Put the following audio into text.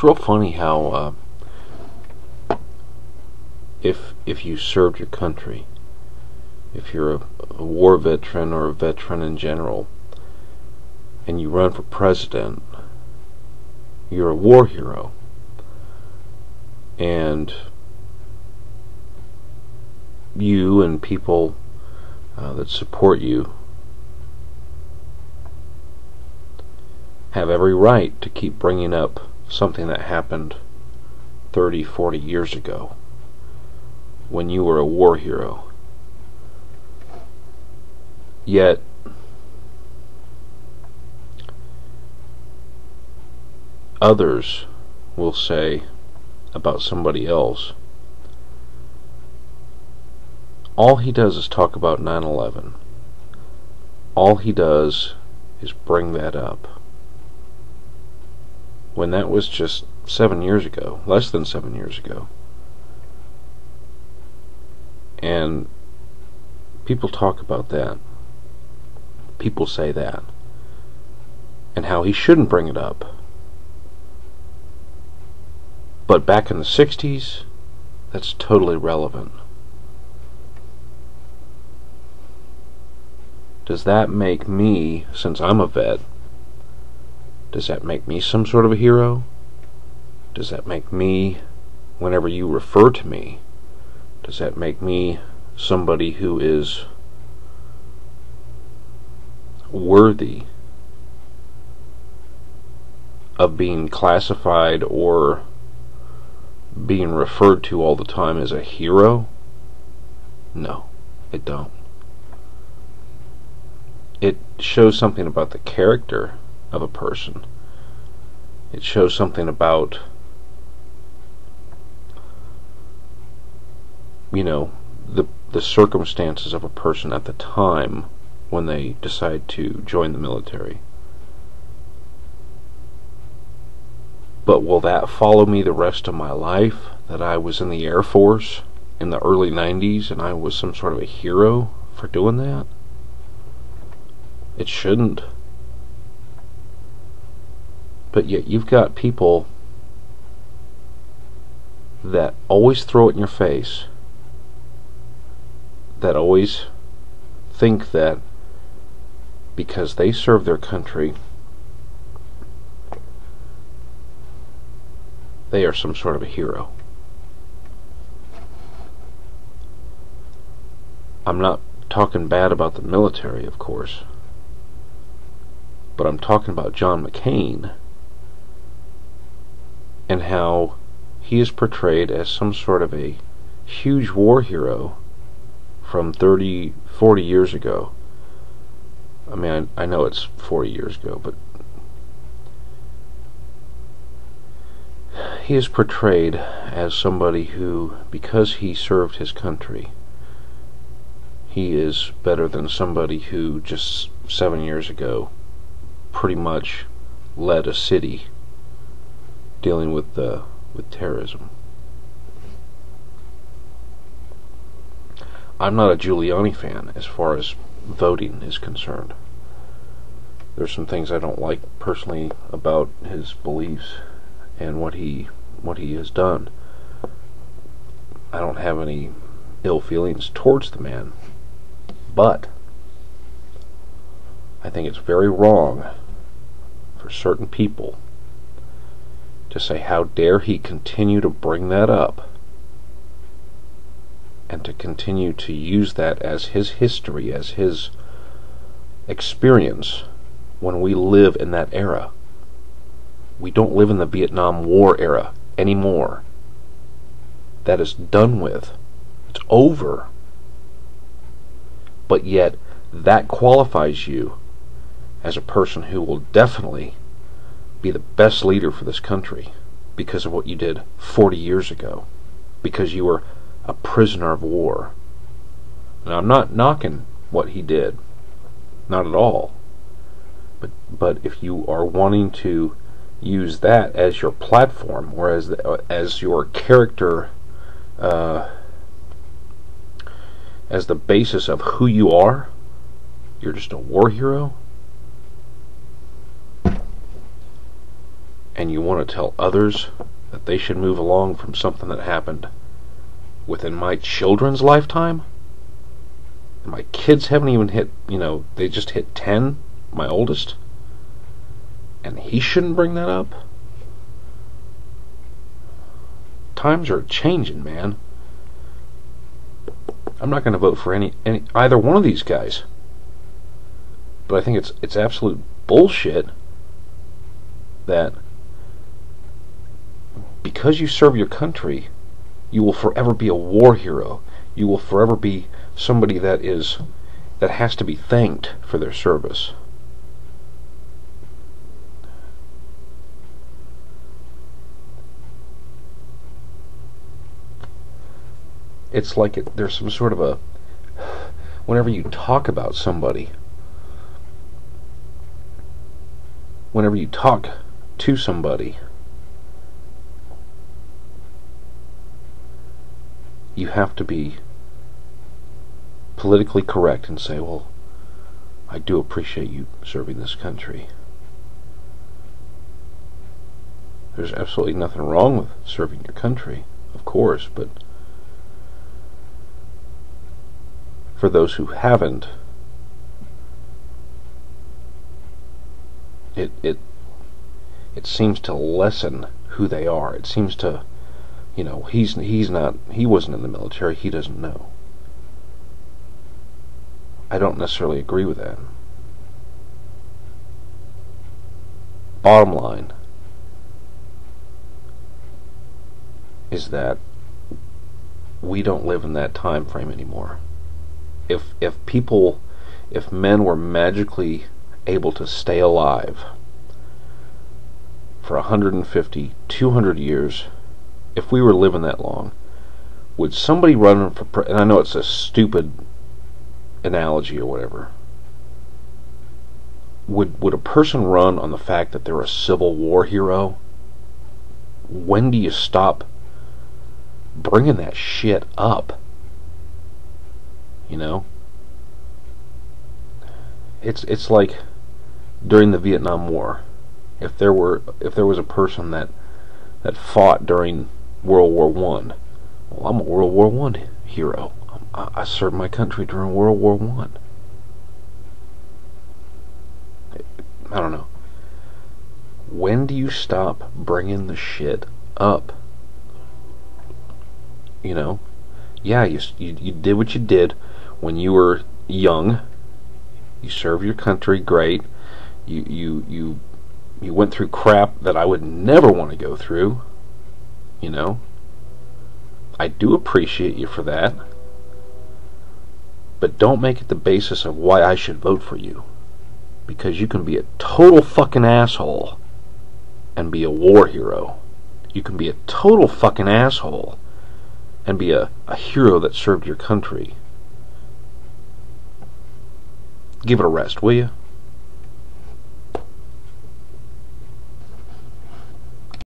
It's real funny how if you served your country, if you're a war veteran or a veteran in general, and you run for president, you're a war hero. And you and people that support you have every right to keep bringing up something that happened 30, 40 years ago when you were a war hero. Yet others will say about somebody else, all he does is talk about 9/11. All he does is bring that up. When that was just 7 years ago, less than 7 years ago. And people talk about that. People say that. And how he shouldn't bring it up. But back in the 60s, that's totally relevant. Does that make me, since I'm a vet, does that make me some sort of a hero? Does that make me, whenever you refer to me, does that make me somebody who is worthy of being classified or being referred to all the time as a hero? No, it don't. It shows something about the character of a person. It shows something about, the circumstances of a person at the time when they decide to join the military. But will that follow me the rest of my life, that I was in the Air Force in the early 90s and I was some sort of a hero for doing that? It shouldn't. But yet you've got people that always throw it in your face, that always think that because they serve their country, they are some sort of a hero. I'm not talking bad about the military, of course, but I'm talking about John McCain and how he is portrayed as some sort of a huge war hero from 30, 40 years ago. I mean, I know it's 40 years ago, but he is portrayed as somebody who, because he served his country, he is better than somebody who just 7 years ago pretty much led a city dealing with terrorism. I'm not a Giuliani fan as far as voting is concerned. There's some things I don't like personally about his beliefs and what he has done. I don't have any ill feelings towards the man, but I think it's very wrong for certain people to say, how dare he continue to bring that up and to continue to use that as his history, as his experience, when we live in that era. We don't live in the Vietnam War era anymore. That is done with. It's over. But yet, that qualifies you as a person who will definitely be the best leader for this country because of what you did 40 years ago. Because you were a prisoner of war. Now, I'm not knocking what he did. Not at all. But if you are wanting to use that as your platform, or as your character, as the basis of who you are, you're just a war hero, and you want to tell others that they should move along from something that happened within my children's lifetime? My kids haven't even hit, they just hit 10, my oldest, and he shouldn't bring that up? Times are changing, man. I'm not going to vote for either one of these guys. But I think it's absolute bullshit that because you serve your country, you will forever be a war hero. You will forever be somebody that has to be thanked for their service. It's like there's some sort of whenever you talk about somebody, whenever you talk to somebody, you have to be politically correct and say, well, I do appreciate you serving this country. There's absolutely nothing wrong with serving your country, of course, but for those who haven't, it seems to lessen who they are. It seems to, he wasn't in the military, he doesn't know. I don't necessarily agree with that. Bottom line is that we don't live in that time frame anymore. If men were magically able to stay alive for 150, 200 years, if we were living that long, would somebody run for and I know it's a stupid analogy or whatever, would a person run on the fact that they're a Civil War hero? When do you stop bringing that shit up? It's like during the Vietnam War. If there was a person that fought during World War I, well, I'm a World War I hero. I served my country during World War I don't know. When do you stop bringing the shit up? Yeah, you did what you did when you were young. You served your country, great. You went through crap that I would never want to go through. I do appreciate you for that. But don't make it the basis of why I should vote for you. Because you can be a total fucking asshole and be a war hero. You can be a total fucking asshole and be a hero that served your country. Give it a rest, will you?